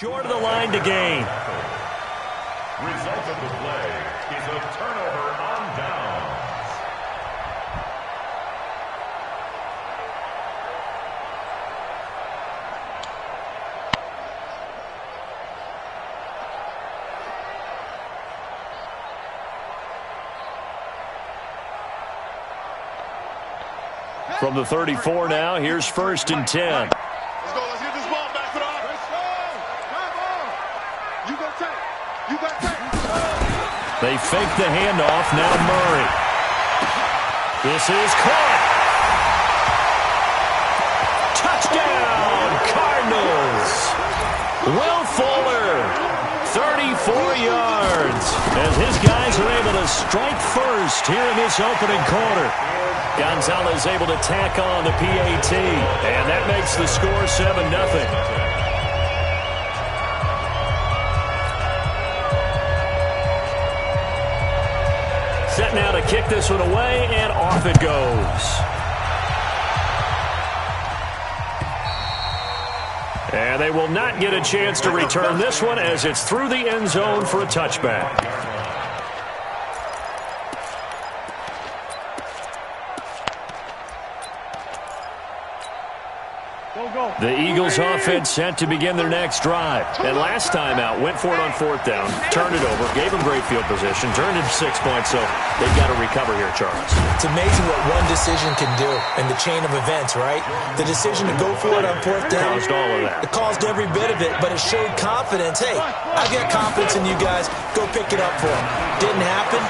Short of the line to gain. Result of the play is a turnover on downs. From the 34 now, here's 1st and 10. Let's go. Let's get this ball back to the offense. You got take. You got take. They fake the handoff. Now Murray. This is caught. Touchdown, Cardinals. Will Fuller, 34 yards, as his guys are able to strike first here in this opening quarter. Gonzalez able to tack on the PAT, and that makes the score 7-0. Set now to kick this one away, and off it goes. And they will not get a chance to return this one as it's through the end zone for a touchback. The Eagles offense set to begin their next drive. And last time out, went for it on 4th down, turned it over, gave them great field position, turned it 6 points, so they've got to recover here, Charles. It's amazing what one decision can do in the chain of events, right? The decision to go for it on 4th down. Caused all of that. It caused every bit of it, but it showed confidence. Hey, I've got confidence in you guys. Go pick it up for them. Didn't happen.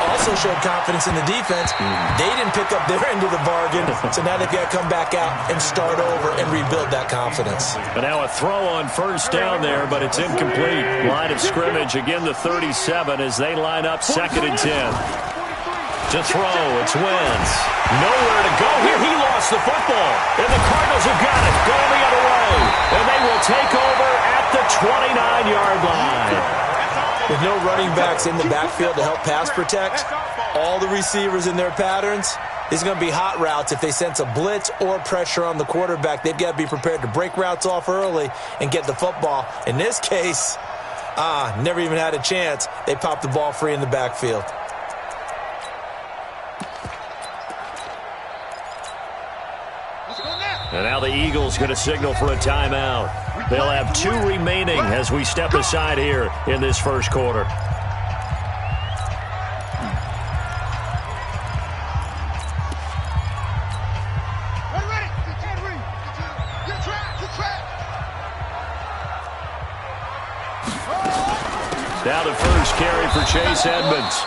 Also showed confidence in the defense. They didn't pick up their end of the bargain, so now they've got to come back out and start over and rebuild that confidence. But now a throw on 1st down there, but it's incomplete. Line of scrimmage, again the 37 as they line up 2nd and 10. To throw, it's Wentz. Nowhere to go here. He lost the football, and the Cardinals have got it. Going the other way, and they will take over at the 29-yard line. With no running backs in the backfield to help pass protect, all the receivers in their patterns, it's going to be hot routes. If they sense a blitz or pressure on the quarterback, they've got to be prepared to break routes off early and get the football. In this case, never even had a chance. They popped the ball free in the backfield. And now the Eagles going to signal for a timeout. They'll have 2 remaining as we step aside here in this first quarter. Now the first carry for Chase Edmonds.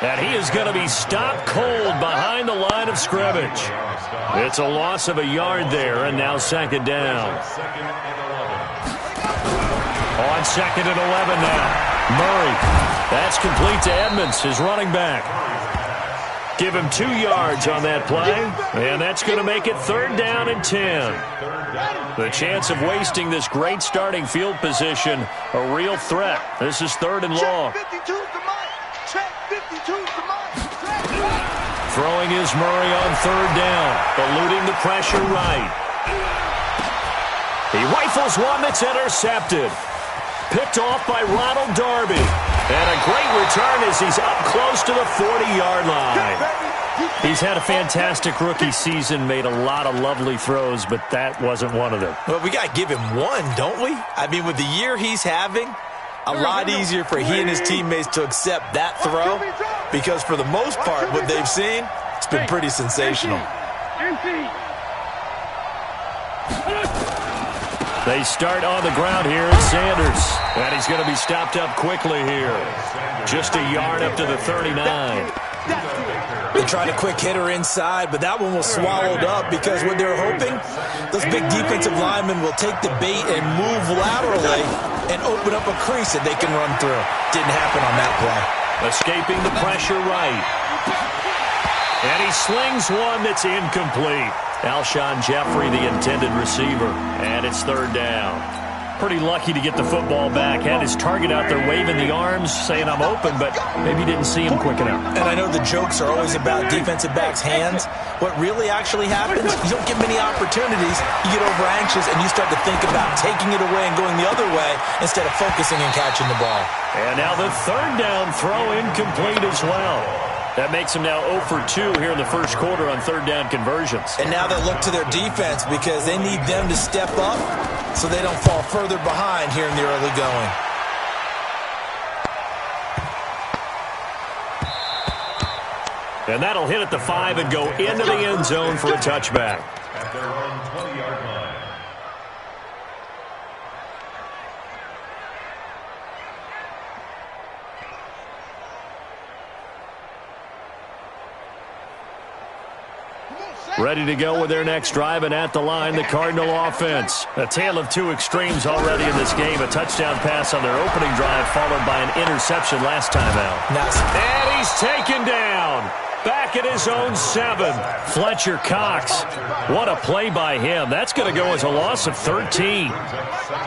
And he is going to be stopped cold behind the line of scrimmage. It's a loss of a yard there, and now 2nd down. On 2nd and 11 now. Murray. That's complete to Edmonds, his running back. Give him 2 yards on that play, and that's going to make it 3rd down and 10. The chance of wasting this great starting field position, a real threat. This is 3rd and long. Throwing is Murray on 3rd down, eluding the pressure right. He rifles one that's intercepted. Picked off by Ronald Darby. And a great return as he's up close to the 40-yard line. He's had a fantastic rookie season, made a lot of lovely throws, but that wasn't one of them. Well, we got to give him one, don't we? I mean, with the year he's having, a lot easier for he and his teammates to accept that throw, because for the most part, what they've seen, it's been pretty sensational. They start on the ground here at Sanders, and he's going to be stopped up quickly here. Just a yard up to the 39. They tried a quick hitter inside, but that one was swallowed up because what they're hoping, those big defensive linemen will take the bait and move laterally and open up a crease that they can run through. Didn't happen on that play. Escaping the pressure right. And he slings one that's incomplete. Alshon Jeffrey, the intended receiver, and it's 3rd down. pretty lucky to get the football back. Had his target out there waving the arms, saying I'm open, but maybe didn't see him quick enough. And I know the jokes are always about defensive backs' hands. What really actually happens, you don't get many opportunities. You get over anxious, and you start to think about taking it away and going the other way instead of focusing and catching the ball. And now the third down throw incomplete as well. That makes them now 0 for 2 here in the first quarter on third down conversions. And now they look to their defense because they need them to step up so they don't fall further behind here in the early going. And that'll hit at the 5 and go into the end zone for a touchback. At their own 20-yard line. Ready to go with their next drive, and at the line, the Cardinal offense. A tale of two extremes already in this game. A touchdown pass on their opening drive, followed by an interception last time out. Nice. And he's taken down. Back at his own 7. Fletcher Cox. What a play by him. That's going to go as a loss of 13.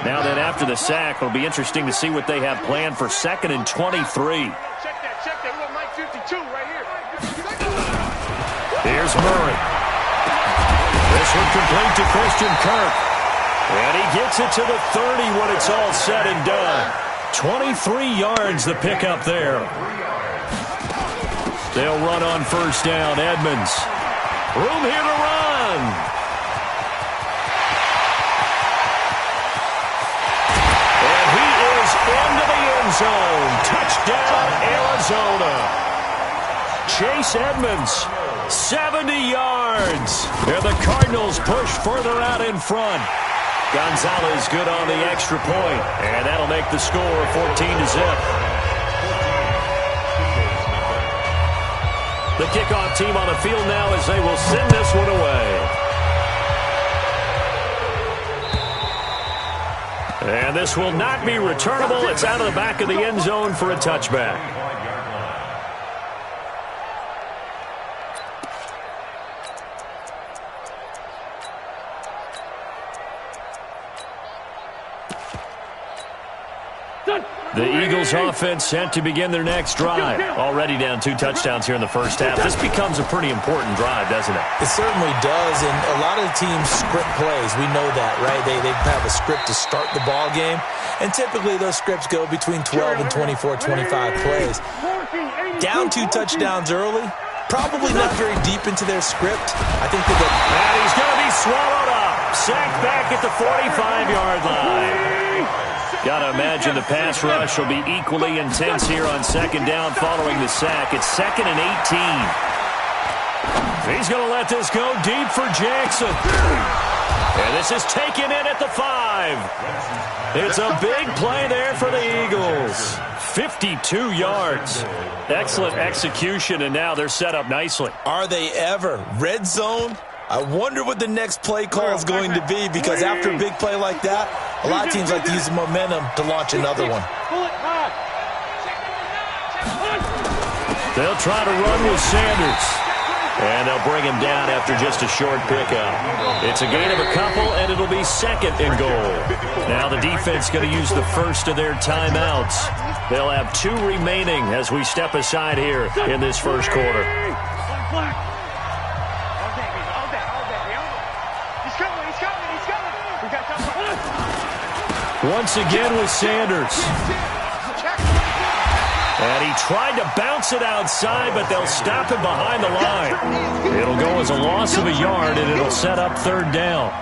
Now then, after the sack, it'll be interesting to see what they have planned for 2nd and 23. Check that. We want Mike 52 right here. Here's Murray. This one complete to Christian Kirk. And he gets it to the 30 when it's all said and done. 23 yards the pickup there. They'll run on first down. Edmonds. Room here to run. And he is into the end zone. Touchdown, Arizona. Chase Edmonds. 70 yards. And the Cardinals push further out in front. Gonzalez good on the extra point. And that'll make the score 14-0. The kickoff team on the field now as they will send this one away. And this will not be returnable. It's out of the back of the end zone for a touchback. The Eagles offense set to begin their next drive. Already down 2 touchdowns here in the first half. This becomes a pretty important drive, doesn't it? It certainly does, and a lot of teams script plays. We know that, right? They have a script to start the ball game, and typically those scripts go between 12 and 24, 25 plays. Down 2 touchdowns early, probably not very deep into their script. I think that and he's going to be swallowed up. Sacked back at the 45-yard line. Got to imagine the pass rush will be equally intense here on second down following the sack. It's 2nd and 18. He's going to let this go deep for Jackson. And this is taken in at the 5. It's a big play there for the Eagles. 52 yards. Excellent execution, and now they're set up nicely. Are they ever? Red zone? I wonder what the next play call is going to be, because after a big play like that, a lot of teams like to use the momentum to launch another one. They'll try to run with Sanders. And they'll bring him down after just a short pickup. It's a gain of a couple, and it'll be 2nd and goal. Now the defense going to use the first of their timeouts. They'll have 2 remaining as we step aside here in this first quarter. Once again with Sanders. And he tried to bounce it outside, but they'll stop him behind the line. It'll go as a loss of a yard, and it'll set up third down.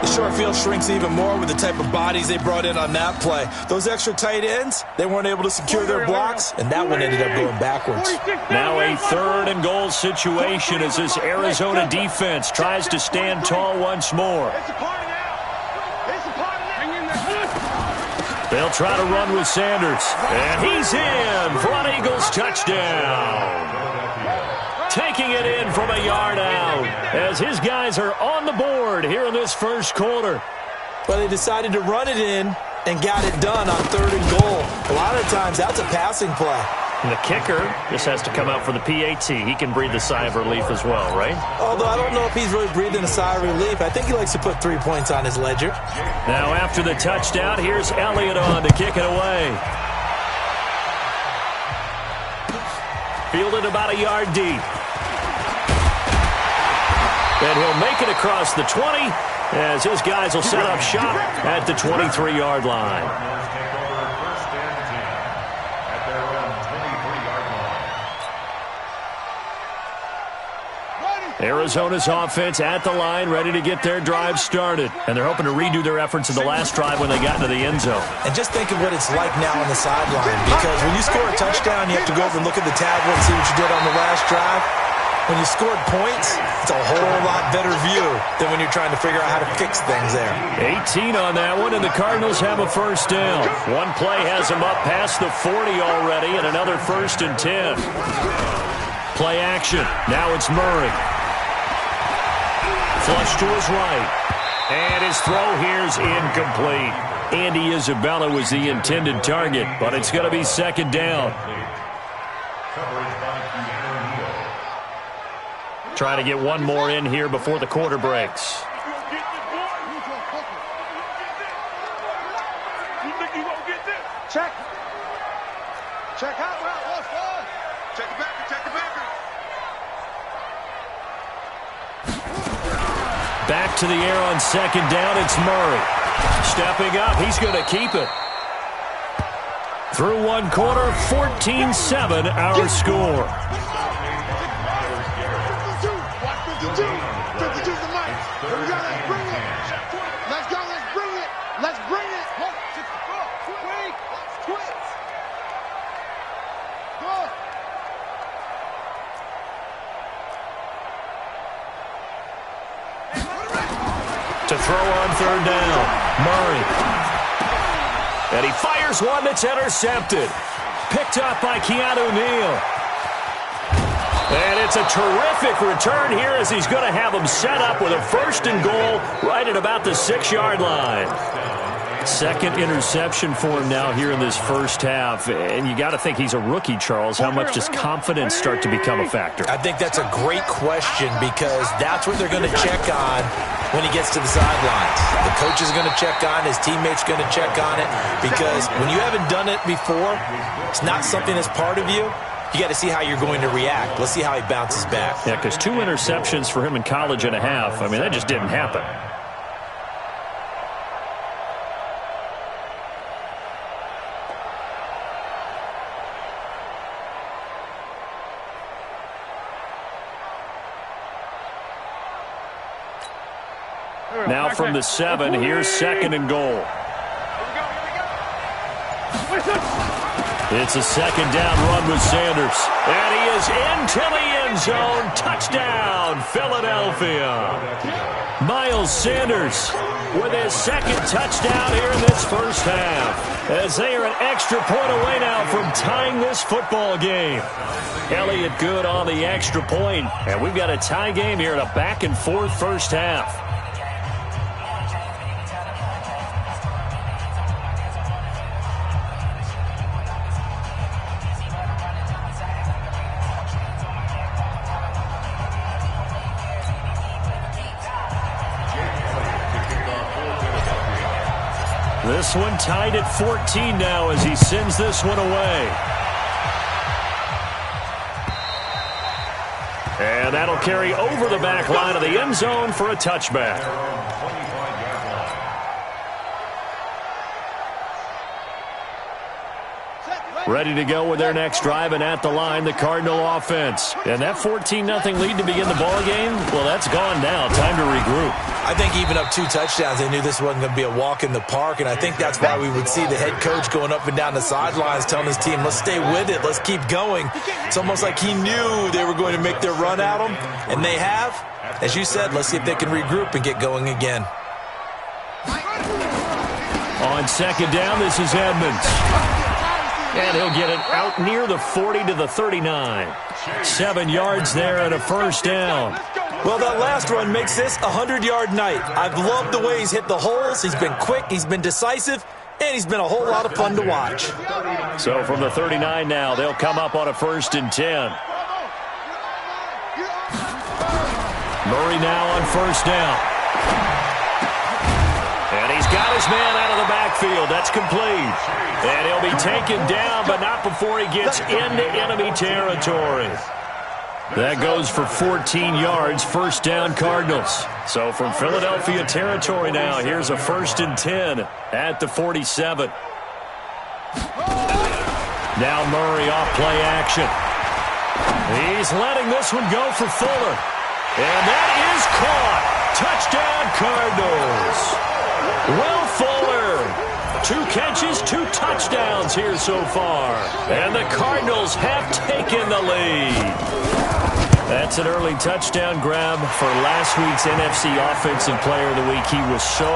The short field shrinks even more with the type of bodies they brought in on that play. Those extra tight ends, they weren't able to secure their blocks, and that one ended up going backwards. Now a 3rd and goal situation as this Arizona defense tries to stand tall once more. They'll try to run with Sanders. And he's in for an Eagles touchdown. Taking it in from a yard out as his guys are on the board here in this first quarter. But they decided to run it in and got it done on 3rd and goal. A lot of times that's a passing play. And the kicker just has to come out for the PAT. He can breathe a sigh of relief as well, right? Although I don't know if he's really breathing a sigh of relief. I think he likes to put 3 points on his ledger. Now after the touchdown, here's Elliott on to kick it away. Fielded about a yard deep. And he'll make it across the 20 as his guys will set up shop at the 23-yard line. Arizona's offense at the line, ready to get their drive started. And they're hoping to redo their efforts in the last drive when they got into the end zone. And just think of what it's like now on the sideline, because when you score a touchdown, you have to go over and look at the tablet and see what you did on the last drive. When you scored points, it's a whole lot better view than when you're trying to figure out how to fix things there. 18 on that one, and the Cardinals have a first down. One play has them up past the 40 already, and another 1st and 10. Play action. Now it's Murray. Flush to his right. And his throw here's incomplete. Andy Isabella was the intended target, but it's going to be 2nd down. Trying to get one more in here before the quarter breaks. Check. Check out route. What's fun? Check it back. Check it back. Back to the air on 2nd down. It's Murray. Stepping up. He's going to keep it. Through one quarter, 14-7 our score. 52's the mic. Here we go. Let's bring it. Let's go. Let's bring it. Let's bring it. Quick. Quick. Go. To throw on 3rd down. Murray. And he fires one that's intercepted. Picked up by Keanu Neal. And it's a terrific return here as he's going to have him set up with a 1st and goal right at about the 6-yard line. 2nd interception for him now here in this first half. And you got to think he's a rookie, Charles. How much does confidence start to become a factor? I think that's a great question, because that's what they're going to check on when he gets to the sidelines. The coach is going to check on, his teammates are going to check on it, because when you haven't done it before, it's not something that's part of you. You got to see how you're going to react. Let's see how he bounces back. Yeah, because 2 interceptions for him in college and a half. I mean, that just didn't happen. Now from the 7, here's 2nd and goal. It's a 2nd down run with Sanders. And he is into the end zone. Touchdown, Philadelphia. Miles Sanders with his 2nd touchdown here in this first half, as they are an extra point away now from tying this football game. Elliott good on the extra point, and we've got a tie game here in a back-and-forth first half. This one tied at 14 now as he sends this one away. And that'll carry over the back line of the end zone for a touchback. Ready to go with their next drive, and at the line, the Cardinal offense. And that 14-0 lead to begin the ball game, well, that's gone now. Time to regroup. I think even up 2 touchdowns, they knew this wasn't going to be a walk in the park, and I think that's why we would see the head coach going up and down the sidelines telling his team, let's stay with it, let's keep going. It's almost like he knew they were going to make their run at him, and they have. As you said, let's see if they can regroup and get going again. On 2nd down, this is Edmonds. And he'll get it out near the 40 to the 39. 7 yards there and a first down. Well, that last run makes this a 100-yard night. I've loved the way he's hit the holes. He's been quick. He's been decisive. and he's been a whole lot of fun to watch. So from the 39 now, they'll come up on a 1st and 10. Murray now on 1st down. And he's got his man out of the backfield. That's complete. And he'll be taken down, but not before he gets into enemy territory. That goes for 14 yards, 1st down Cardinals. So from Philadelphia territory now, here's a 1st and 10 at the 47. Now Murray off play action. He's letting this one go for Fuller. And that is caught. Touchdown Cardinals. Will Fuller. 2 catches, 2 touchdowns here so far. And the Cardinals have taken the lead. That's an early touchdown grab for last week's NFC Offensive Player of the Week. He was so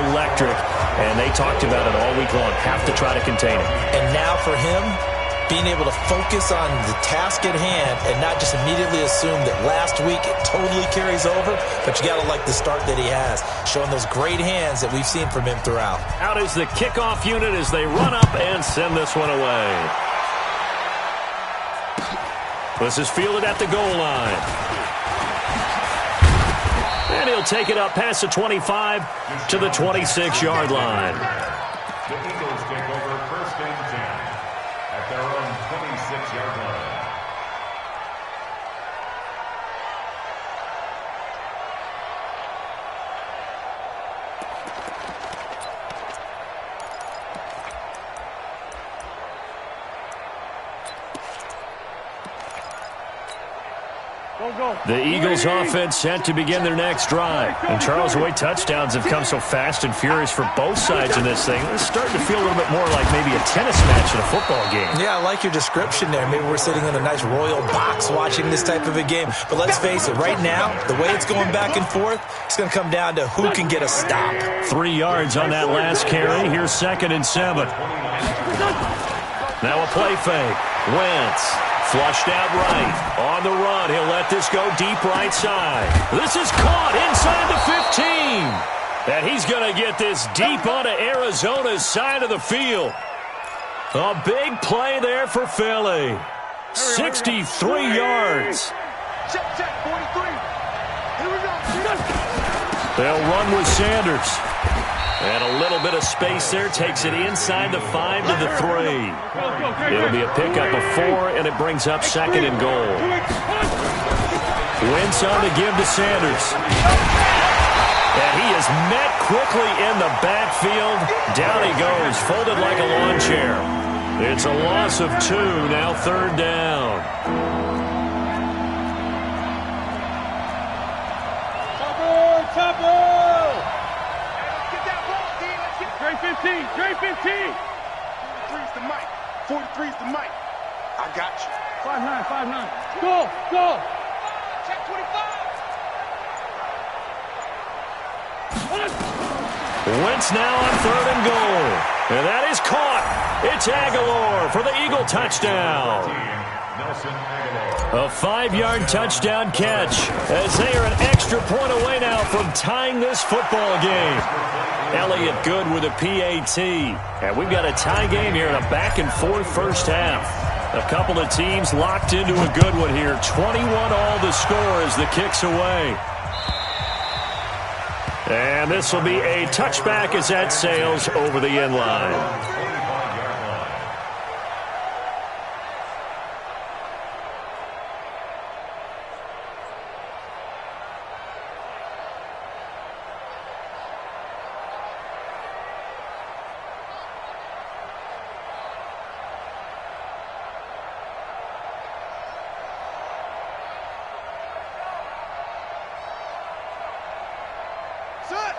electric, and they talked about it all week long. Have to try to contain him. And now for him, being able to focus on the task at hand and not just immediately assume that last week it totally carries over, but you got to like the start that he has, showing those great hands that we've seen from him throughout. Out is the kickoff unit as they run up and send this one away. This is fielded at the goal line. And he'll take it up past the 25 to the 26-yard line. The Eagles take over 1st and 10 at their own 26-yard line. The Eagles offense set to begin their next drive. And Charles, the way touchdowns have come so fast and furious for both sides in this thing, it's starting to feel a little bit more like maybe a tennis match in a football game. Yeah, I like your description there. Maybe we're sitting in a nice royal box watching this type of a game. But let's face it, right now, the way it's going back and forth, it's going to come down to who can get a stop. 3 yards on that last carry. Here's 2nd and 7. Now a play fake. Wentz. Flushed out right. On the run, he'll let this go deep right side. This is caught inside the 15. And he's going to get this deep onto Arizona's side of the field. A big play there for Philly. 63 yards. Check, 43. Here we go. They'll run with Sanders. And a little bit of space there takes it inside the 5 to the 3. It'll be a pickup of 4, and it brings up 2nd and goal. Wentz on to give to Sanders. And he is met quickly in the backfield. Down he goes, folded like a lawn chair. It's a loss of 2, now 3rd down. Chopper! Trey 15, Trey 15. 43's the mic. 43's the mic. I got you. 5'9", 5'9". Go. Check 25. Wentz now on 3rd and goal. And that is caught. It's Aguilar for the Eagle touchdown. A 5-yard touchdown catch as they are an extra point away now from tying this football game. Elliott good with a PAT. And we've got a tie game here in a back-and-forth first half. A couple of teams locked into a good one here. 21 all the score as the kick's away. And this will be a touchback as that sails over the end line.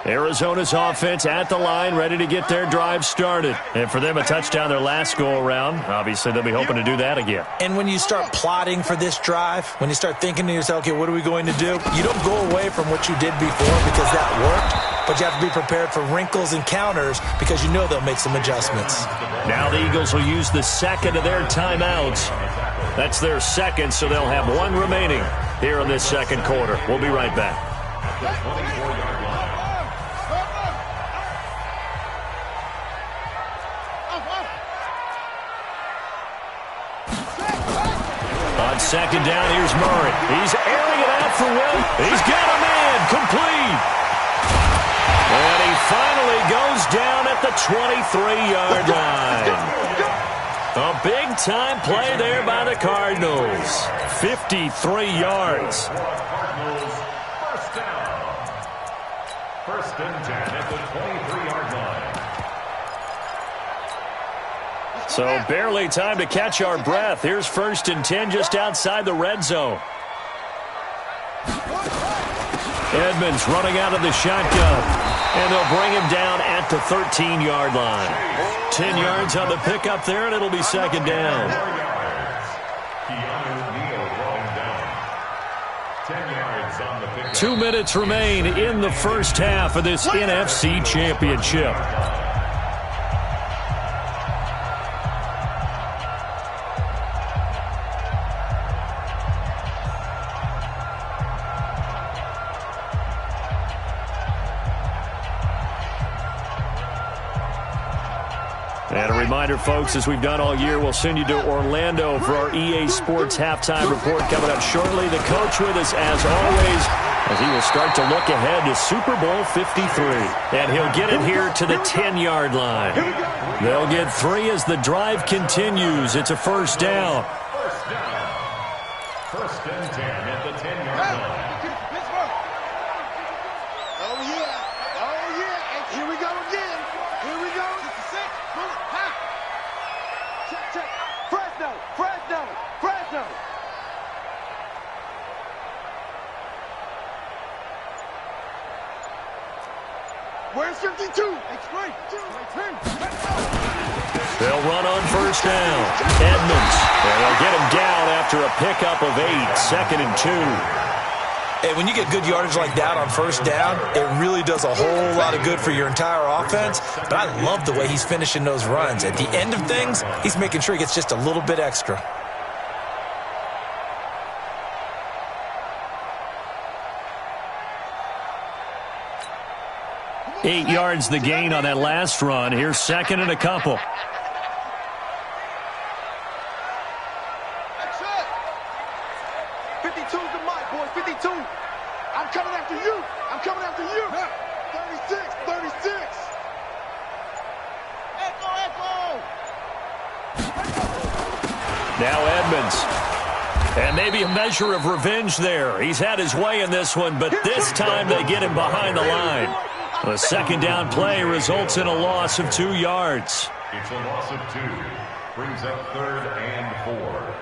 Arizona's offense at the line, ready to get their drive started. And for them, a touchdown their last go-around. Obviously, they'll be hoping to do that again. And when you start plotting for this drive, when you start thinking to yourself, okay, what are we going to do? You don't go away from what you did before because that worked, but you have to be prepared for wrinkles and counters because you know they'll make some adjustments. Now the Eagles will use the second of their timeouts. That's their second, so they'll have one remaining here in this second quarter. We'll be right back. second down, here's Murray. He's airing it out for Will. He's got a man. Complete. And he finally goes down at the 23-yard line. A big-time play there by the Cardinals. 53 yards. Cardinals, first down. First and 10 at the 23-yard line. So barely time to catch our breath. Here's first and 10 just outside the red zone. Edmonds running out of the shotgun. And they'll bring him down at the 13-yard line. 10 yards on the pickup there, and it'll be second down. 2 minutes remain in the first half of this NFC Championship. And a reminder, folks, as we've done all year, we'll send you to Orlando for our EA Sports halftime report coming up shortly. The coach with us, as always, as he will start to look ahead to Super Bowl 53. And he'll get it here to the 10-yard line. They'll get 3 as the drive continues. It's a first down. First and 10 at the 10-yard line. Oh, yeah. Oh, yeah. And here we go again. Here we go. Check, check. Fresno, Fresno, Fresno. Where's 52? Explain. They'll run on first down. Edmonds. And they'll get him down after a pickup of 8. Second and 2. Hey, when you get good yardage like that on first down, it really does a whole lot of good for your entire offense. But I love the way he's finishing those runs. At the end of things, he's making sure he gets just a little bit extra. Eight yards the gain on that last run. Here's second and a couple. Now Edmonds. And maybe a measure of revenge there. He's had his way in this one, but this time they get him behind the line. The second down play results in a loss of 2 yards. It's a loss of 2. Brings up third and 4.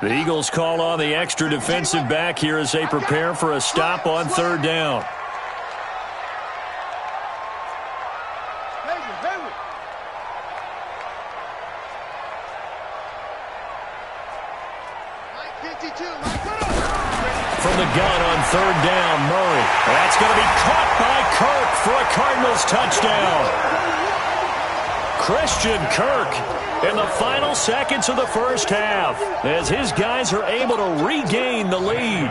The Eagles call on the extra defensive back here as they prepare for a stop on third down. From the gun on third down, Murray. That's going to be caught by Kirk for a Cardinals touchdown. Christian Kirk in the final seconds of the first half as his guys are able to regain the lead.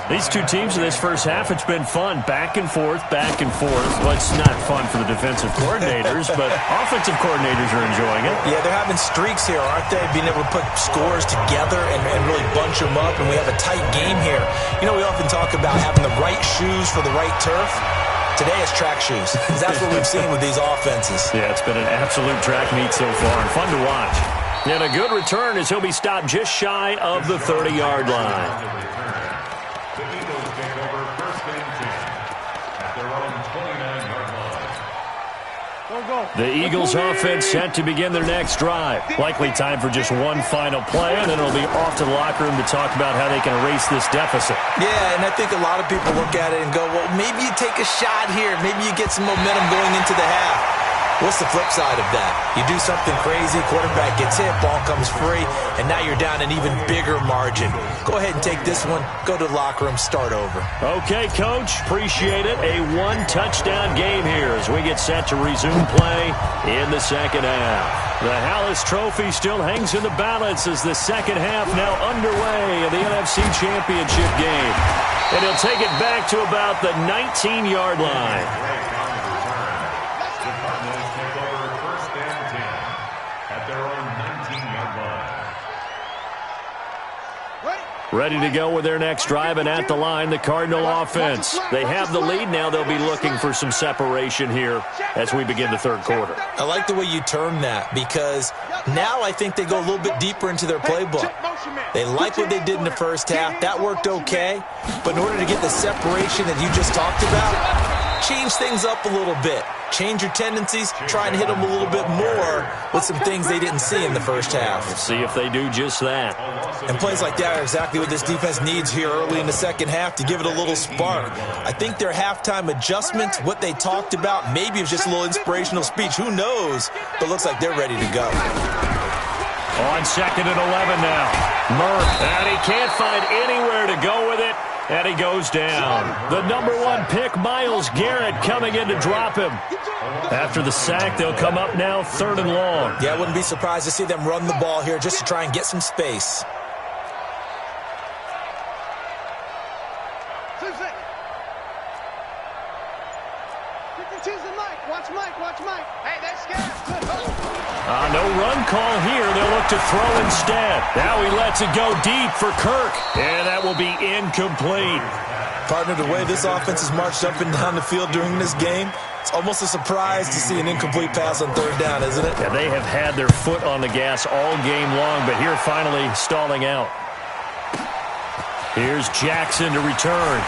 These two teams in this first half, it's been fun. Back and forth, back and forth. Well, it's not fun for the defensive coordinators, but offensive coordinators are enjoying it. Yeah, they're having streaks here, aren't they? Being able to put scores together and really bunch them up, and we have a tight game here. You know, we often talk about having the right shoes for the right turf. Today it's track shoes. That's what we've seen with these offenses. Yeah, it's been an absolute track meet so far, and fun to watch. And a good return as he'll be stopped just shy of the 30-yard line. The Eagles take over first and 10 at their own 29-yard line. The Eagles offense set to begin their next drive. Likely time for just one final play, and then it'll be off to the locker room to talk about how they can erase this deficit. Yeah, and I think a lot of people look at it and go, well, maybe you take a shot here. Maybe you get some momentum going into the half. What's the flip side of that? You do something crazy, quarterback gets hit, ball comes free, and now you're down an even bigger margin. Go ahead and take this one, go to the locker room, start over. Okay, Coach, appreciate it. A one-touchdown game here as we get set to resume play in the second half. The Hallis Trophy still hangs in the balance as the second half now underway in the NFC Championship game. And he'll take it back to about the 19-yard line. The Cardinals take over 1st and 10 at their own 19-yard line. Ready to go with their next drive, and at the line, the Cardinal offense. They have the lead. Now they'll be looking for some separation here as we begin the third quarter. I like the way you term that, because now I think they go a little bit deeper into their playbook. They like what they did in the first half. That worked okay. But in order to get the separation that you just talked about, change things up a little bit. Change your tendencies, try and hit them a little bit more with some things they didn't see in the first half. We'll see if they do just that. And plays like that are exactly what this defense needs here early in the second half to give it a little spark. I think their halftime adjustments, what they talked about, maybe it was just a little inspirational speech. Who knows? But it looks like they're ready to go. On 2nd and 11 now. Murph, and he can't find anywhere to go with it. And he goes down. The number 1 pick, Myles Garrett, coming in to drop him. After the sack, they'll come up now 3rd and long. Yeah, I wouldn't be surprised to see them run the ball here just to try and get some space. No run call here. They'll look to throw instead. Now he lets it go deep for Kirk. And that will be incomplete. Partner, the way this offense has marched up and down the field during this game, it's almost a surprise to see an incomplete pass on 3rd down, isn't it? Yeah, they have had their foot on the gas all game long, but here finally stalling out. Here's Jackson to return.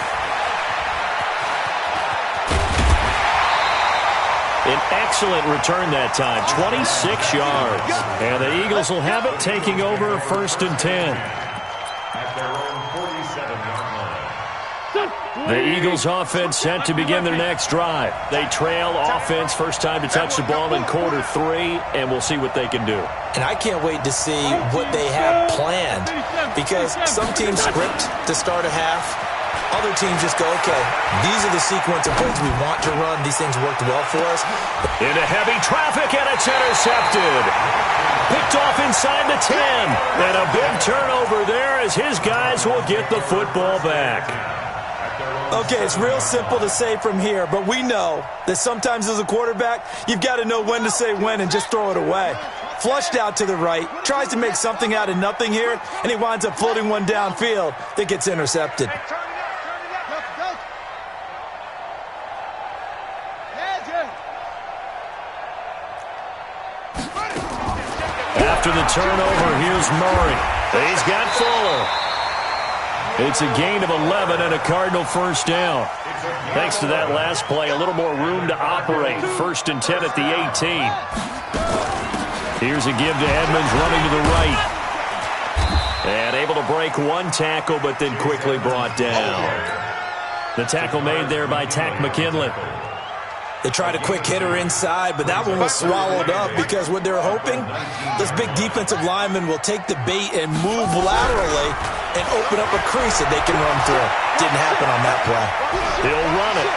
An excellent return that time, 26 yards. And the Eagles will have it, taking over 1st and 10. At their own 47-yard line. The Eagles offense set to begin their next drive. They trail offense, first time to touch the ball in quarter 3, and we'll see what they can do. And I can't wait to see what they have planned, because some teams script to start a half. Other teams just go, okay, these are the sequence of plays we want to run. These things worked well for us. Into heavy traffic, and it's intercepted. Picked off inside the 10. And a big turnover there as his guys will get the football back. Okay, it's real simple to say from here, but we know that sometimes as a quarterback, you've got to know when to say when and just throw it away. Flushed out to the right, tries to make something out of nothing here, and he winds up floating one downfield that gets intercepted. After the turnover, here's Murray. He's got Fuller. It's a gain of 11 and a Cardinal first down. Thanks to that last play, a little more room to operate. 1st and 10 at the 18. Here's a give to Edmonds running to the right. And able to break one tackle, but then quickly brought down. The tackle made there by Tack McKinley. They tried a quick hitter inside, but that one was swallowed up because what they're hoping, this big defensive lineman will take the bait and move laterally and open up a crease that they can run through. Didn't happen on that play. He'll run it.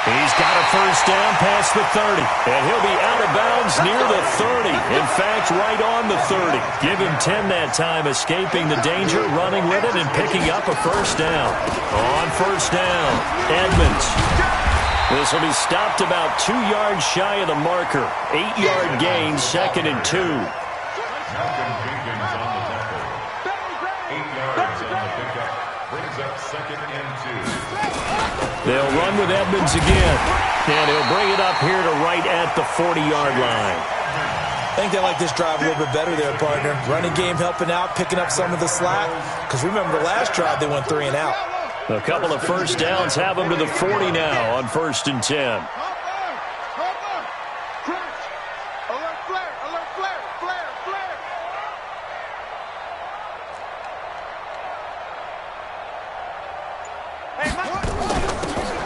He's got a first down past the 30, and he'll be out of bounds near the 30. In fact, right on the 30. Give him 10 that time, escaping the danger, running with it, and picking up a first down. On first down, Edmonds. This will be stopped about 2 yards shy of the marker. 8-yard gain, 2nd and 2. Malcolm Jenkins on the tackle. 8 yards on the pickup. Brings up 2nd and 2. They'll run with Edmonds again. And he'll bring it up here to right at the 40-yard line. I think they like this drive a little bit better there, partner. Running game helping out, picking up some of the slack. Because remember, the last drive they went 3 and out. A couple of first downs have them to the 40 now on 1st and 10.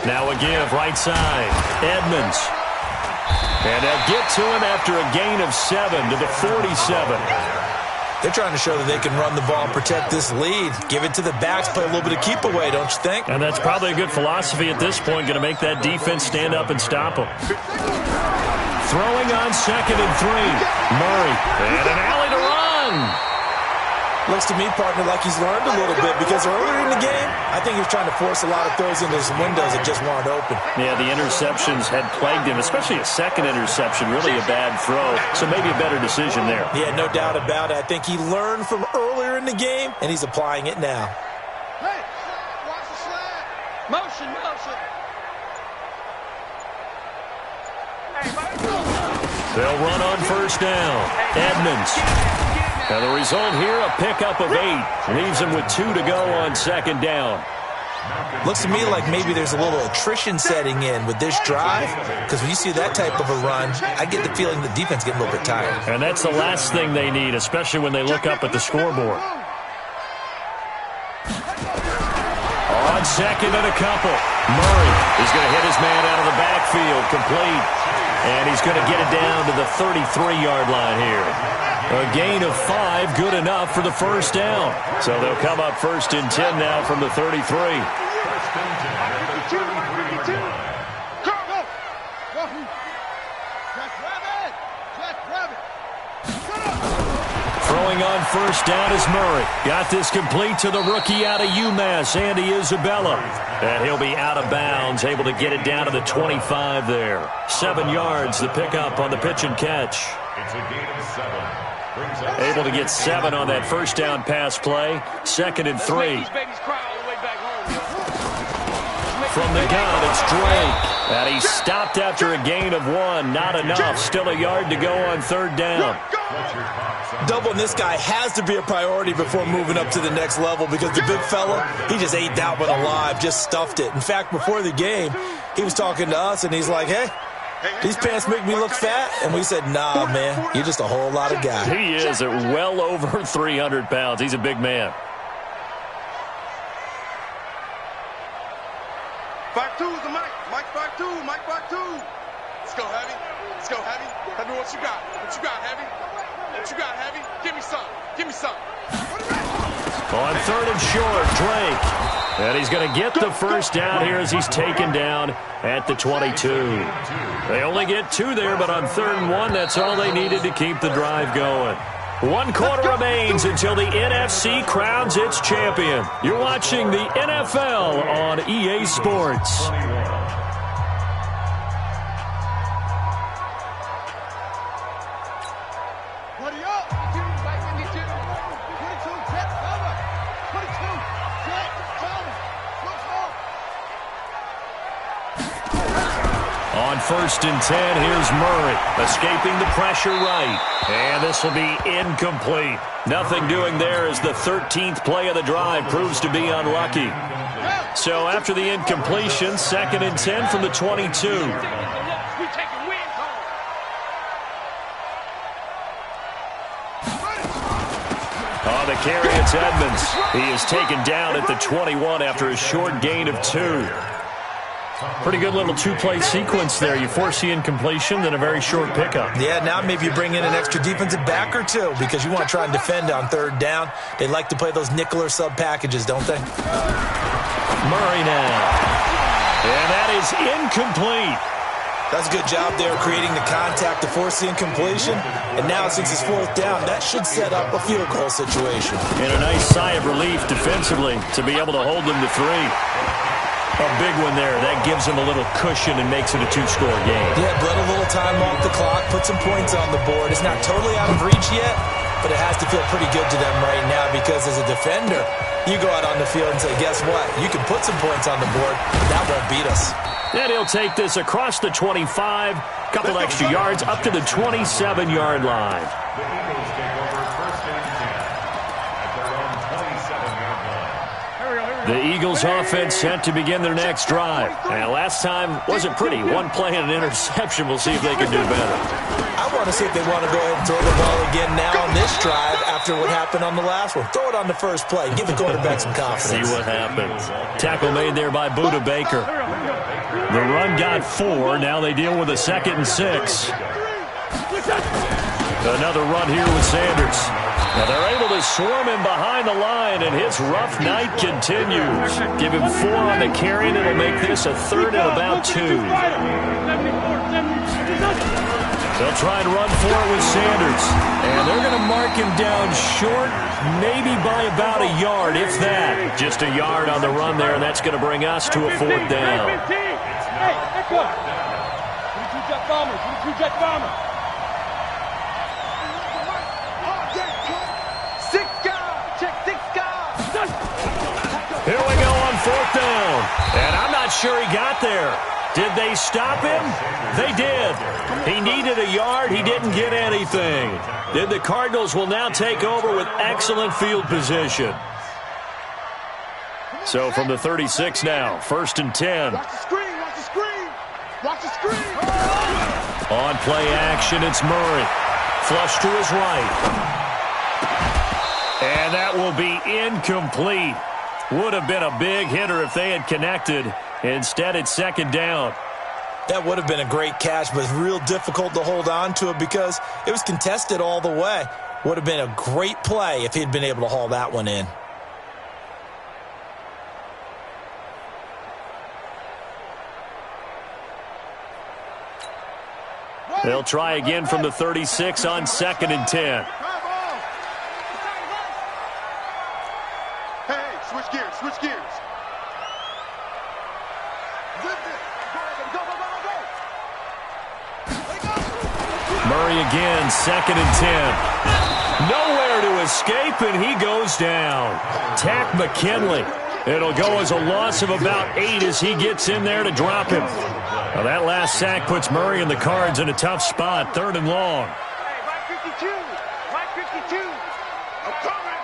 Now a give, right side. Edmonds. And they'll get to him after a gain of 7 to the 47. They're trying to show that they can run the ball and protect this lead. Give it to the backs, play a little bit of keep away, don't you think? And that's probably a good philosophy at this point, going to make that defense stand up and stop them. Throwing on 2nd and 3. Murray. And an alley to run. Looks to me, partner, like he's learned a little bit because earlier in the game, I think he was trying to force a lot of throws into some windows that just weren't open. Yeah, the interceptions had plagued him, especially a second interception, really a bad throw. So maybe a better decision there. Yeah, no doubt about it. I think he learned from earlier in the game, and he's applying it now. Hey, watch the slide. Motion, motion. They'll run on first down. Edmonds. And the result here, a pickup of 8. Leaves him with 2 to go on second down. Looks to me like maybe there's a little attrition setting in with this drive, because when you see that type of a run, I get the feeling the defense getting a little bit tired. And that's the last thing they need, especially when they look up at the scoreboard. On second and a couple. Murray is going to hit his man out of the backfield, complete. And he's going to get it down to the 33-yard line here. A gain of 5, good enough for the first down. So they'll come up first and 10 now from the 33. First and 10 at the 33-yard line. Throwing on first down is Murray. Got this complete to the rookie out of UMass, Andy Isabella. And he'll be out of bounds, able to get it down to the 25 there. 7 yards, the pickup on the pitch and catch. It's a gain of 7. Able to get 7 on that first down pass play. Second and 3. From the gun, it's Drake. And he stopped after a gain of 1. Not enough. Still a yard to go on third down. Doubling this guy has to be a priority before moving up to the next level, because the big fella, he just ate that one alive, just stuffed it. In fact, before the game, he was talking to us, and he's like, hey, these pants make me look fat. And we said, nah, man, you're just a whole lot of guy. He is at well over 300 pounds. He's a big man. Back two is the mic. Mike back two. Mike back two. Let's go, Heavy. Let's go, Heavy. Heavy, what you got? What you got, Heavy? What you got, Heavy? Give me some. Give me some. On third and short, Drake. And he's going to get the first down here as he's taken down at the 22. They only get 2 there, but on third and 1, that's all they needed to keep the drive going. 1 quarter remains until the NFC crowns its champion. You're watching the NFL on EA Sports. On first and 10, here's Murray, escaping the pressure right. And this will be incomplete. Nothing doing there as the 13th play of the drive proves to be unlucky. So after the incompletion, second and 10 from the 22. On the carry, it's Edmonds. He is taken down at the 21 after a short gain of 2. Pretty good little 2-play sequence there. You force the incompletion, then a very short pickup. Yeah, now maybe you bring in an extra defensive back or 2 because you want to try and defend on third down. They like to play those nickel or sub packages, don't they? Murray now. And that is incomplete. That's a good job there creating the contact to force the incompletion. And now since it's fourth down, that should set up a field goal situation. And a nice sigh of relief defensively to be able to hold them to 3. A big one there. That gives them a little cushion and makes it a 2-score game. Yeah, bled a little time off the clock, put some points on the board. It's not totally out of reach yet, but it has to feel pretty good to them right now because as a defender, you go out on the field and say, guess what? You can put some points on the board, but that won't beat us. And he'll take this across the 25, couple extra yards up to the 27-yard line. The Eagles take over first and 10 at their own 27-yard line. The Eagles offense set to begin their next drive. And last time wasn't pretty. 1 play and an interception. We'll see if they can do better. I want to see if they want to go ahead and throw the ball again now on this drive after what happened on the last one. Throw it on the first play. Give the quarterback some confidence. See what happens. Tackle made there by Budda Baker. The run got 4. Now they deal with a 2nd and 6. Another run here with Sanders. Now they're able to swarm him behind the line, and his rough night continues. Give him 4 on the carry, and it'll make this a 3rd and about 2. They'll try and run for it with Sanders. And they're going to mark him down short, maybe by about a yard, if that. Just a yard on the run there, and that's going to bring us to a 4th down. Hey, echo. 22-jet bombers. 22-jet bombers. 6 guys. Check 6 guys. Here we go on 4th down. And I'm not sure he got there. Did they stop him? They did. He needed a yard. He didn't get anything. Then the Cardinals will now take over with excellent field position. So from the 36 now, 1st and 10. Watch the screen. Watch the screen. Watch the screen. On play action, it's Murray. Flush to his right. And that will be incomplete. Would have been a big hitter if they had connected. Instead, it's 2nd down. That would have been a great catch, but it's real difficult to hold on to it because it was contested all the way. Would have been a great play if he'd been able to haul that one in. They'll try again from the 36 on 2nd and 10. Hey, switch gears. Switch gears. Murray again, 2nd and 10. Nowhere to escape, and he goes down. Tack McKinley. It'll go as a loss of about 8 as he gets in there to drop him. Now that last sack puts Murray and the Cards in a tough spot, 3rd and long. Hey, right 52. Right 52. I'm coming.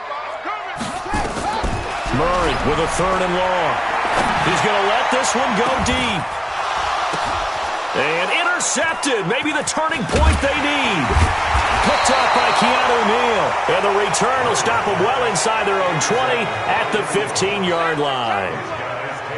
Murray with a 3rd and long. He's going to let this one go deep. And intercepted. Maybe the turning point they need. Picked up by Keanu Neal. And the return will stop them well inside their own 20 at the 15-yard line.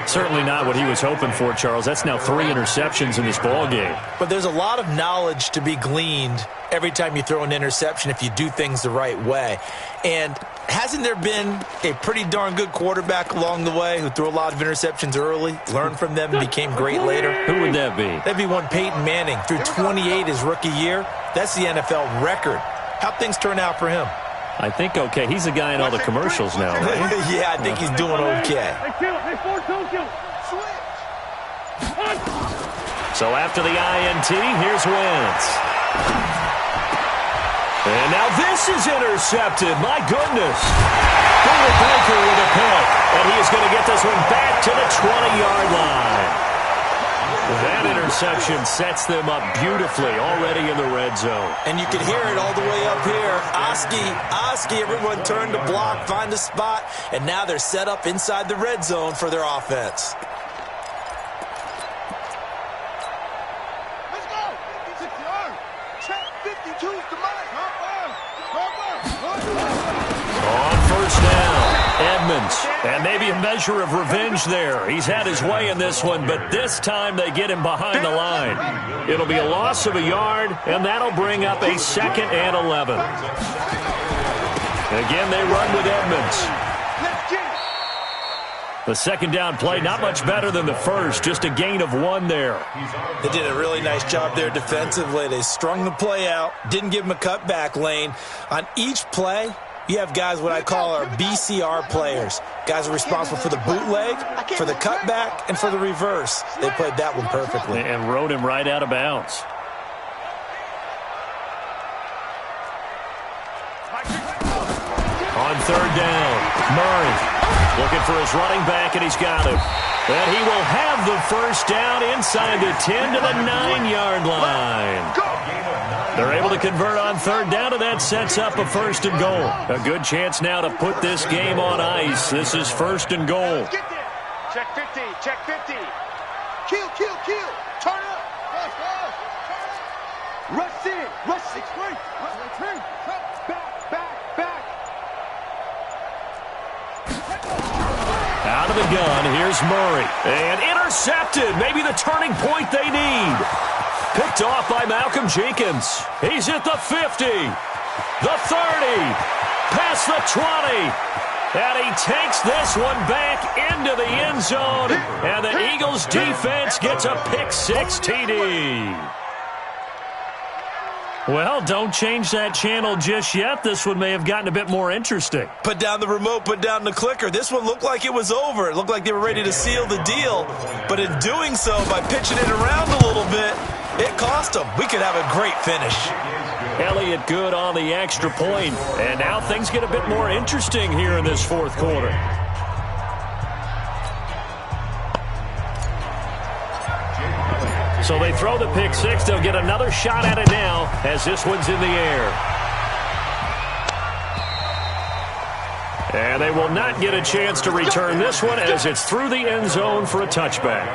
Certainly not what he was hoping for, Charles. That's now 3 interceptions in this ballgame. But there's a lot of knowledge to be gleaned every time you throw an interception if you do things the right way. And hasn't there been a pretty darn good quarterback along the way who threw a lot of interceptions early, learned from them, and became great later? Who would that be? That'd be one Peyton Manning. Threw 28 his rookie year. That's the NFL record. How'd things turn out for him? I think okay. He's a guy in all the commercials now, right? Yeah, I think he's doing okay. So after the INT, here's Wentz. And now this is intercepted. My goodness. David Baker with a pick. And he is going to get this one back to the 20-yard line. That interception sets them up beautifully already in the red zone. And you can hear it all the way up here. Oski, everyone turned to block, find a spot, and now they're set up inside the red zone for their offense. Let's go. 56 yards. Check 52's the mark. On 1st down, Edmonds. And maybe a measure of revenge there. He's had his way in this one, but this time they get him behind the line. It'll be a loss of a yard, and that'll bring up a 2nd and 11. Again, they run with Edmonds. The 2nd down play, not much better than the first, just a gain of 1 there. They did a really nice job there defensively. They strung the play out, didn't give him a cutback lane. On each play, you have guys what I call our BCR players. Guys are responsible for the bootleg, for the cutback, and for the reverse. They played that one perfectly. And rode him right out of bounds. On 3rd down, Murray looking for his running back, and he's got him. And he will have the 1st down inside the 10 to the 9-yard line. They're able to convert on 3rd down, and that sets up a 1st and goal. A good chance now to put this game on ice. This is 1st and goal. Check 50. Check 50. Kill. Turn up. Rush in. Rush 6 3. Back. Out of the gun, here's Murray. And intercepted. Maybe the turning point they need. Picked off by Malcolm Jenkins. He's at the 50, the 30, past the 20. And he takes this one back into the end zone. And the Eagles defense gets a pick 6 TD. Well, don't change that channel just yet. This one may have gotten a bit more interesting. Put down the remote, put down the clicker. This one looked like it was over. It looked like they were ready to seal the deal. But in doing so, by pitching it around a little bit, it cost them. We could have a great finish. Elliott good on the extra point. And now things get a bit more interesting here in this fourth quarter. So they throw the pick six. They'll get another shot at it now as this one's in the air. And they will not get a chance to return this one as it's through the end zone for a touchback.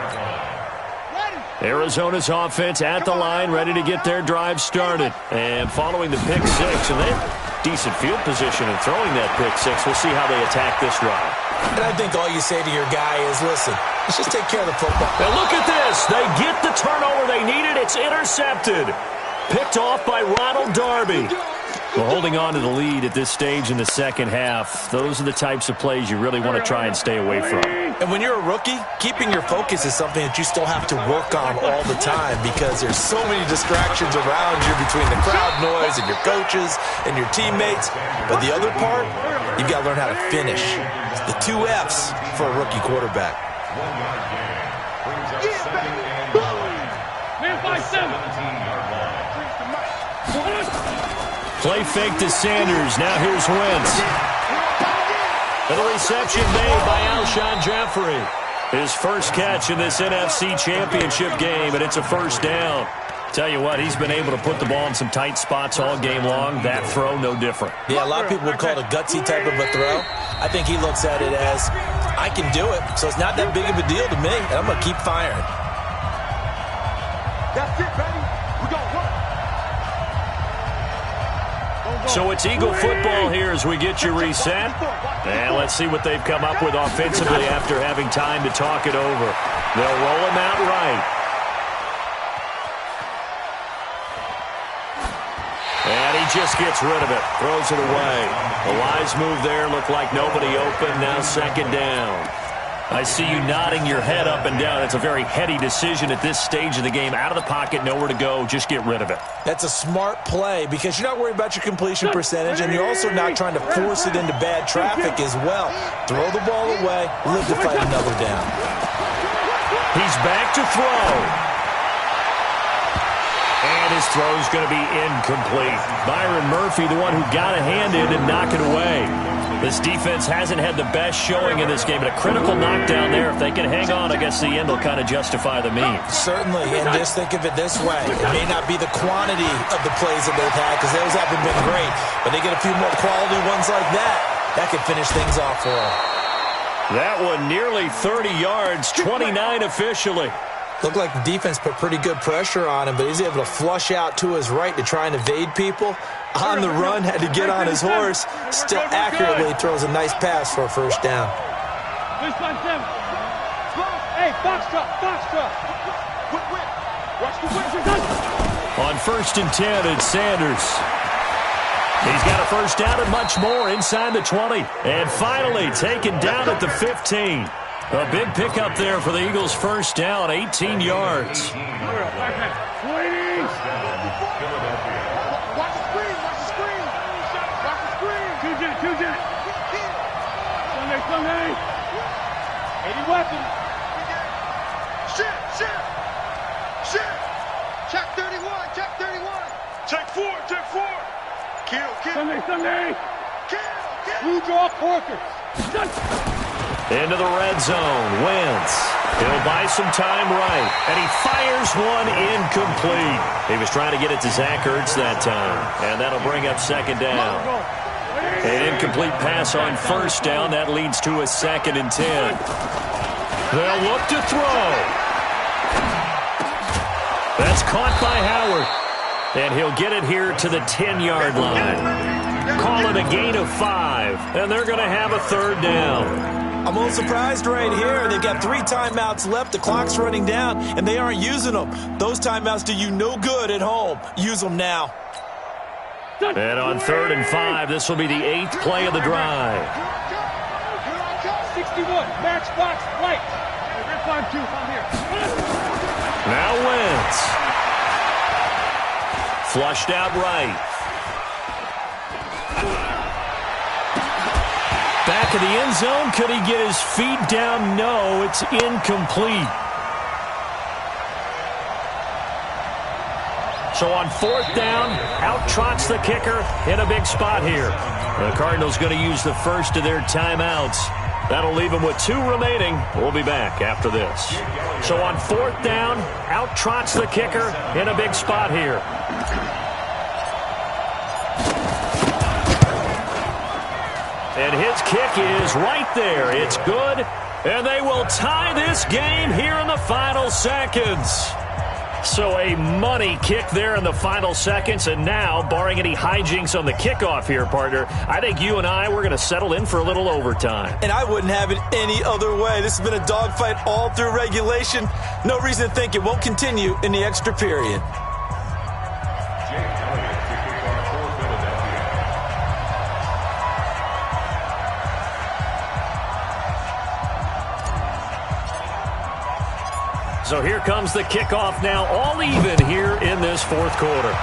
Arizona's offense at the line, ready to get their drive started. And following the pick six, and they have decent field position and throwing that pick six. We'll see how they attack this drive. And I think all you say to your guy is, listen, let's just take care of the football. Now look at this. They get the turnover they needed. It's intercepted. Picked off by Ronald Darby. Well, holding on to the lead at this stage in the second half, those are the types of plays you really want to try and stay away from. And when you're a rookie, keeping your focus is something that you still have to work on all the time because there's so many distractions around you between the crowd noise and your coaches and your teammates. But the other part, you've got to learn how to finish. It's the 2 F's for a rookie quarterback. 1-yard gain brings up second and 1. Man, 5-7. Play fake to Sanders. Now here's Wentz. And the reception made by Alshon Jeffrey. His first catch in this NFC Championship game, and it's a first down. Tell you what, he's been able to put the ball in some tight spots all game long. That throw, no different. Yeah, a lot of people would call it a gutsy type of a throw. I think he looks at it as, I can do it, so it's not that big of a deal to me, and I'm going to keep firing. That's it, baby. We gon' work. So it's Eagle football here as we get you reset. And let's see what they've come up with offensively after having time to talk it over. They'll roll him out right. And he just gets rid of it. Throws it away. A wise move there. Looked like nobody open. Now second down. I see you nodding your head up and down. It's a very heady decision at this stage of the game. Out of the pocket, nowhere to go. Just get rid of it. That's a smart play because you're not worried about your completion percentage, and you're also not trying to force it into bad traffic as well. Throw the ball away, live to fight another down. He's back to throw. And his throw's going to be incomplete. Byron Murphy, the one who got a hand in and knocked it away. This defense hasn't had the best showing in this game, but a critical knockdown there. If they can hang on, I guess the end will kind of justify the means. Certainly, and just think of it this way. It may not be the quantity of the plays that they've had because those haven't been great, but they get a few more quality ones like that. That could finish things off for them. That one nearly 30 yards, 29 officially. Looked like the defense put pretty good pressure on him, but he's able to flush out to his right to try and evade people. On the run, had to get on his horse. Still accurately throws a nice pass for a first down. Hey, Foxtrot. Watch the whip. On 1st and 10, it's Sanders. He's got a first down and much more inside the 20. And finally taken down at the 15. A big pickup there for the Eagles' first down, 18 yards. Sunday. 80 weapons. Shit. Check 31. Check 4. Kill. Sunday. Kill. Blue draw Porkers. Into the red zone. Wentz. He'll buy some time right. And he fires one incomplete. He was trying to get it to Zach Ertz that time. And that'll bring up second down. An incomplete pass on first down. That leads to a 2nd and 10. They'll look to throw. That's caught by Howard. And he'll get it here to the 10-yard line. Call it a gain of 5. And they're going to have a third down. I'm a little surprised right here. They've got 3 timeouts left. The clock's running down, and they aren't using them. Those timeouts do you no good at home. Use them now. And on 3rd and 5, this will be the 8th play of the drive. 61, matchbox light. I'm here. Now Wentz. Flushed out right. Back of the end zone. Could he get his feet down? No, it's incomplete. So on fourth down, out trots the kicker in a big spot here. The Cardinals going to use the first of their timeouts. That'll leave them with 2 remaining. We'll be back after this. So on fourth down, out trots the kicker in a big spot here. And his kick is right there. It's good. And they will tie this game here in the final seconds. So a money kick there in the final seconds. And now, barring any hijinks on the kickoff here, partner, I think you and I, we're going to settle in for a little overtime. And I wouldn't have it any other way. This has been a dogfight all through regulation. No reason to think it won't continue in the extra period. So here comes the kickoff now, all even here in this fourth quarter.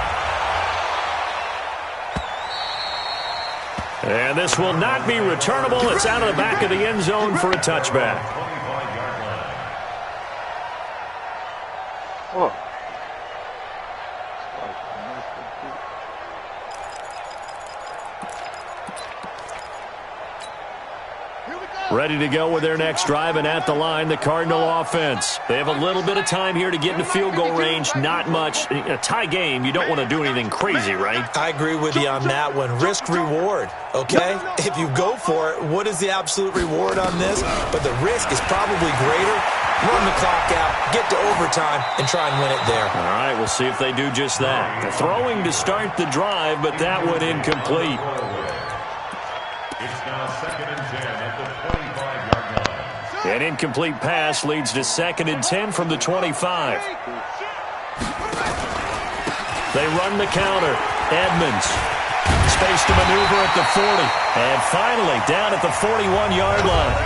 And this will not be returnable. It's out of the back of the end zone for a touchback. Ready to go with their next drive, and at the line, the Cardinal offense. They have a little bit of time here to get into field goal range, not much. In a tie game, you don't want to do anything crazy, right? I agree with you on that one. Risk-reward, okay? If you go for it, what is the absolute reward on this? But the risk is probably greater. Run the clock out, get to overtime, and try and win it there. All right, we'll see if they do just that. The throwing to start the drive, but that one incomplete. It's now 2nd and 10 at the 25-yard line. An incomplete pass leads to 2nd and 10 from the 25. They run the counter. Edmonds. Space to maneuver at the 40. And finally, down at the 41-yard line.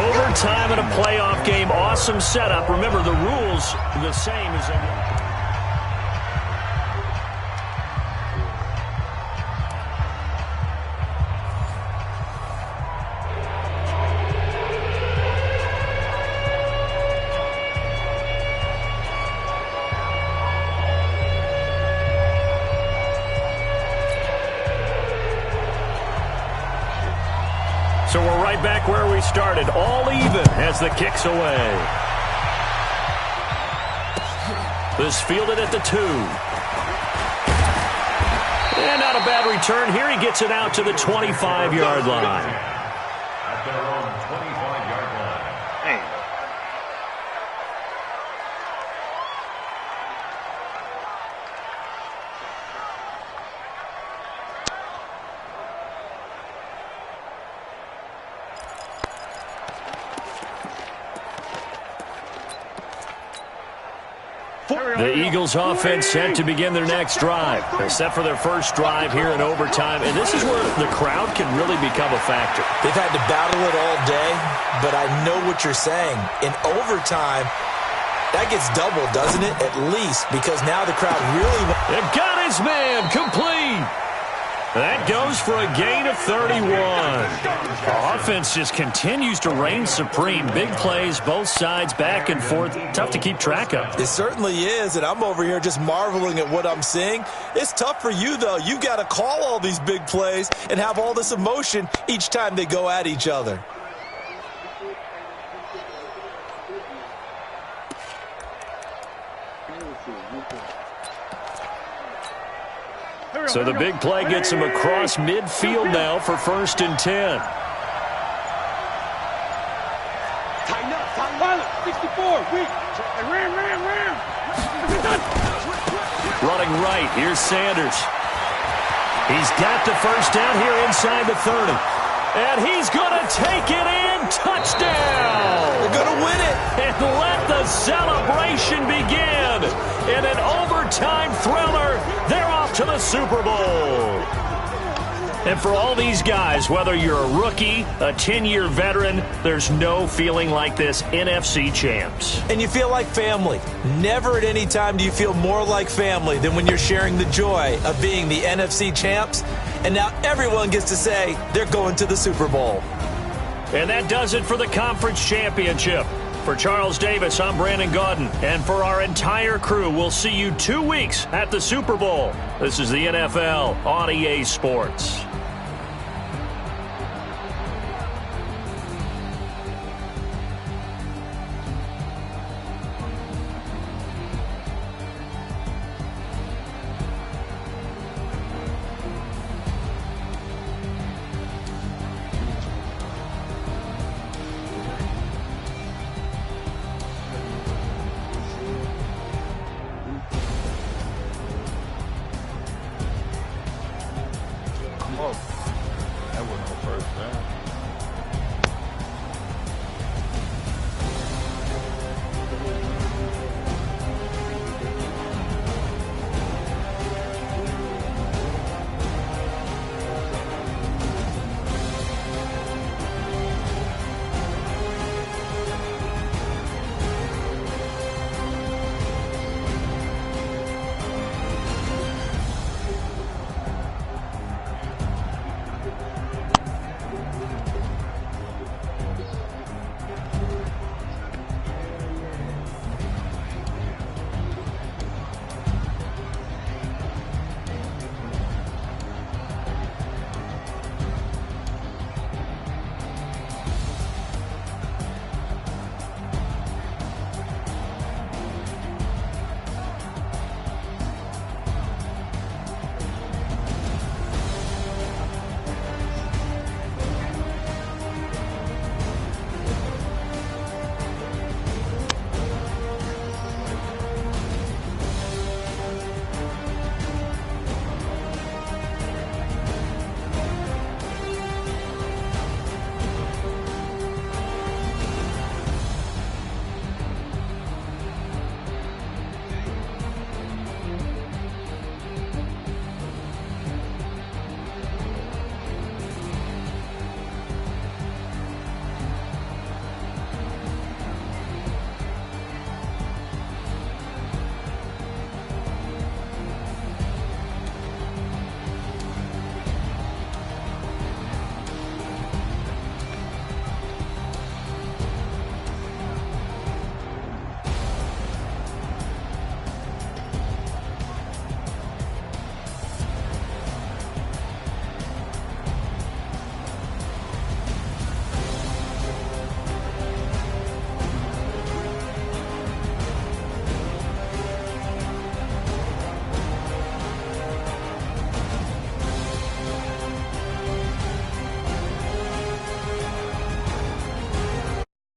Overtime in a playoff game. Awesome setup. Remember, the rules are the same as they were. So we're right back where we started, all even as the kick's away. This fielded at the 2. And not a bad return here. He gets it out to the 25-yard line. At their own 25-yard line. The Eagles offense set to begin their next drive. They're set for their first drive here in overtime, and this is where the crowd can really become a factor. They've had to battle it all day, but I know what you're saying. In overtime, that gets doubled, doesn't it? At least, because now the crowd really... They've got his man complete. That goes for a gain of 31. The offense just continues to reign supreme. Big plays, both sides, back and forth. Tough to keep track of. It certainly is, and I'm over here just marveling at what I'm seeing. It's tough for you, though. You've got to call all these big plays and have all this emotion each time they go at each other. So the big play gets him across midfield now for 1st and 10. Tighten up, tighten up. 64, weak. Ram. Running right, here's Sanders. He's got the first down here inside the 30. And he's going to take it in. Touchdown! They're going to win it. And let the celebration begin. In an overtime thriller, they're off to the Super Bowl. And for all these guys, whether you're a rookie, a 10-year veteran, there's no feeling like this NFC champs. And you feel like family. Never at any time do you feel more like family than when you're sharing the joy of being the NFC champs. And now everyone gets to say they're going to the Super Bowl. And that does it for the conference championship. For Charles Davis, I'm Brandon Gaudin. And for our entire crew, we'll see you 2 weeks at the Super Bowl. This is the NFL on EA Sports.